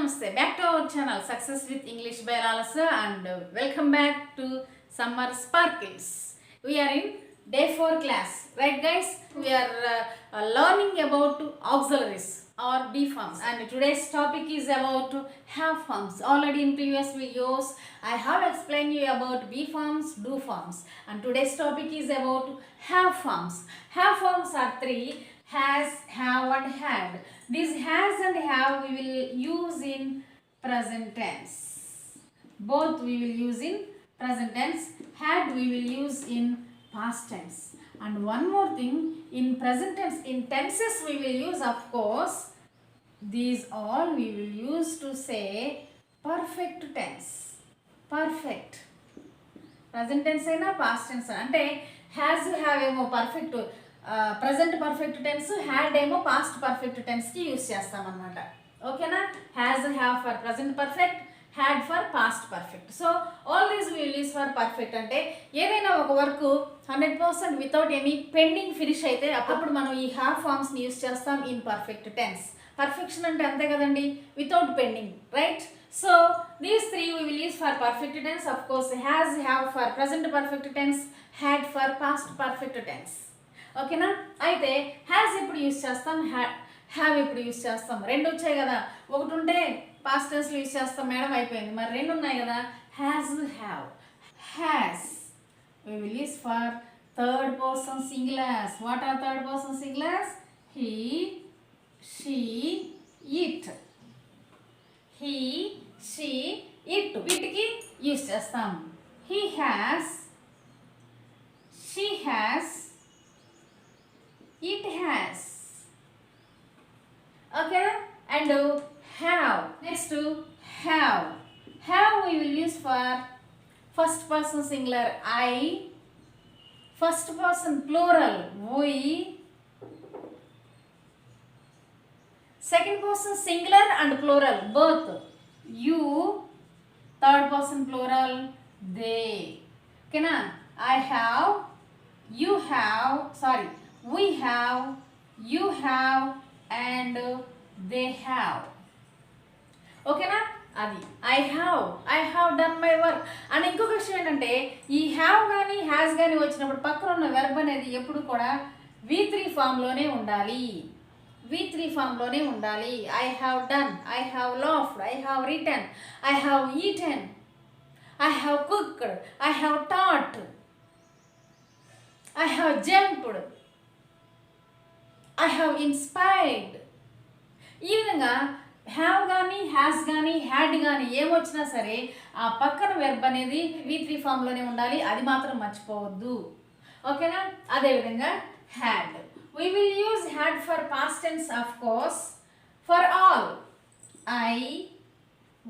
Namaste. Back to our channel Success with English by Lalasa and welcome back to Summer Sparkles. We are in day 4 class, right guys? We are learning about auxiliaries or be forms, and today's topic is about have forms. Already in previous videos I have explained you about be forms, do forms, and today's topic is about have forms. Have forms are three: has, have and had. This has and have we will use in present tense. Both we will use in present tense. Had we will use in past tense. And one more thing, in present tense, in tenses we will use, of course, these all we will use to say perfect tense. Perfect. Present tense అయినా past tense అంటే has have ఏమో perfect present perfect tense, had ఏమో past perfect టెన్స్కి use చేస్తామన్నమాట. ఓకేనా? Has have for present perfect, had for past perfect. So all these will use for perfect. అంటే ఏదైనా ఒక work 100% without any pending finish అయితే అప్పుడు మనం ఈ హ్యావ్ ఫార్మ్స్ని యూస్ చేస్తాం ఇన్ పర్ఫెక్ట్ టెన్స్. పర్ఫెక్షన్ అంటే అంతే కదండి, without pending, right? So these three we will use for perfect tense. Of course, has, have for present perfect tense, had for past perfect tense. ఓకేనా? అయితే has ఎప్పుడు use చేస్తాం, have ఎప్పుడు use చేస్తాం? రెండు వచ్చాయి కదా, ఒకటి ఉంటే పాస్ట్ టెన్స్లో యూస్ చేస్తాం మేడం, అయిపోయింది. మరి రెండు ఉన్నాయి కదా, has, have. Has we will use for third person singulars. What are third person singulars? He, she, it. He, she, it. వీటికి యూస్ చేస్తాం. He has, she has, it has. Okay, and have. Next to have. Have we will use for first person singular I, first person plural we, second person singular and plural both you, third person plural they. Okay na? I have, you have, sorry, we have, you have and they have. ఓకేనా? అది I have done my work. And ఇంకొక విషయం ఏంటంటే ఈ have కానీ has కానీ వచ్చినప్పుడు పక్కన ఉన్న వెర్బ్ అనేది ఎప్పుడు కూడా V3 ఫామ్లోనే ఉండాలి. V3 ఫామ్లోనే ఉండాలి. I have done, I have laughed, I have written, I have eaten, I have cooked, I have taught, I have jumped, I have inspired. ఈ విధంగా హ్యావ్ కానీ హ్యాస్ కానీ హ్యాడ్ కానీ ఏమొచ్చినా సరే ఆ పక్కన వెర్బ్ అనేది V3 ఫామ్లోనే ఉండాలి. అది మాత్రం మర్చిపోవద్దు. ఓకేనా? అదేవిధంగా had we will use had for past tense, of course, for all. I,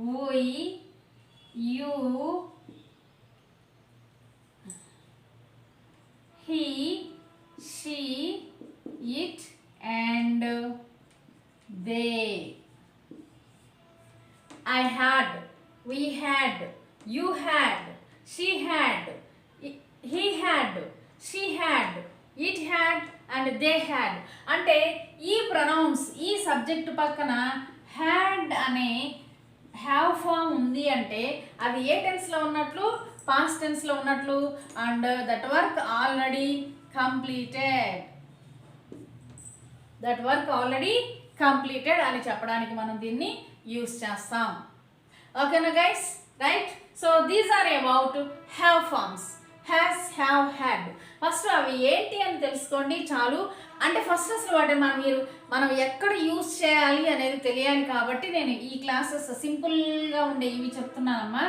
we, you, he, she, it and they. I had, we had, you had, she had, he had, she had, it had and they had. అంటే ఈ pronounce ఈ subject పక్కన had అనే have form ఉంది అంటే అది ఏ టెన్స్లో ఉన్నట్లు, past టెన్స్లో ఉన్నట్లు. And that work already completed, that work already completed అని చెప్పడానికి మనం దీన్ని యూస్ చేస్తాం. ఓకేనా guys? Right? So these are about have forms. Has, have, had. First అవి ఏంటి అని తెలుసుకోండి చాలు. అంటే ఫస్ట్ అసలు వాటి మనం ఎక్కడ యూస్ చేయాలి అనేది తెలియాలి. కాబట్టి నేను ఈ క్లాసెస్ సింపుల్గా ఉండే ఇవి చెప్తున్నానమ్మా.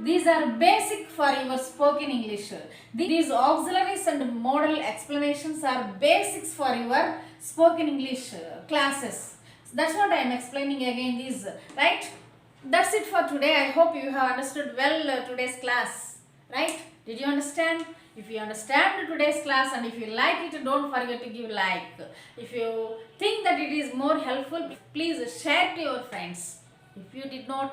These are basic for your spoken English. These auxiliaries and modal explanations are basics for your spoken English classes. That's what I am explaining again these, right? That's it for today. I hope you have understood well today's class, right? Did you understand? If you understand today's class and if you like it, don't forget to give like. If you think that it is more helpful, please share to your friends. If you did not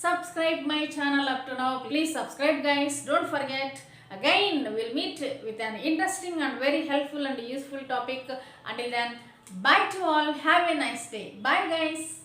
subscribe my channel up to now, please subscribe guys. Don't forget. Again, we'll meet with an interesting and very helpful and useful topic. Until then, bye to all. Have a nice day. Bye guys.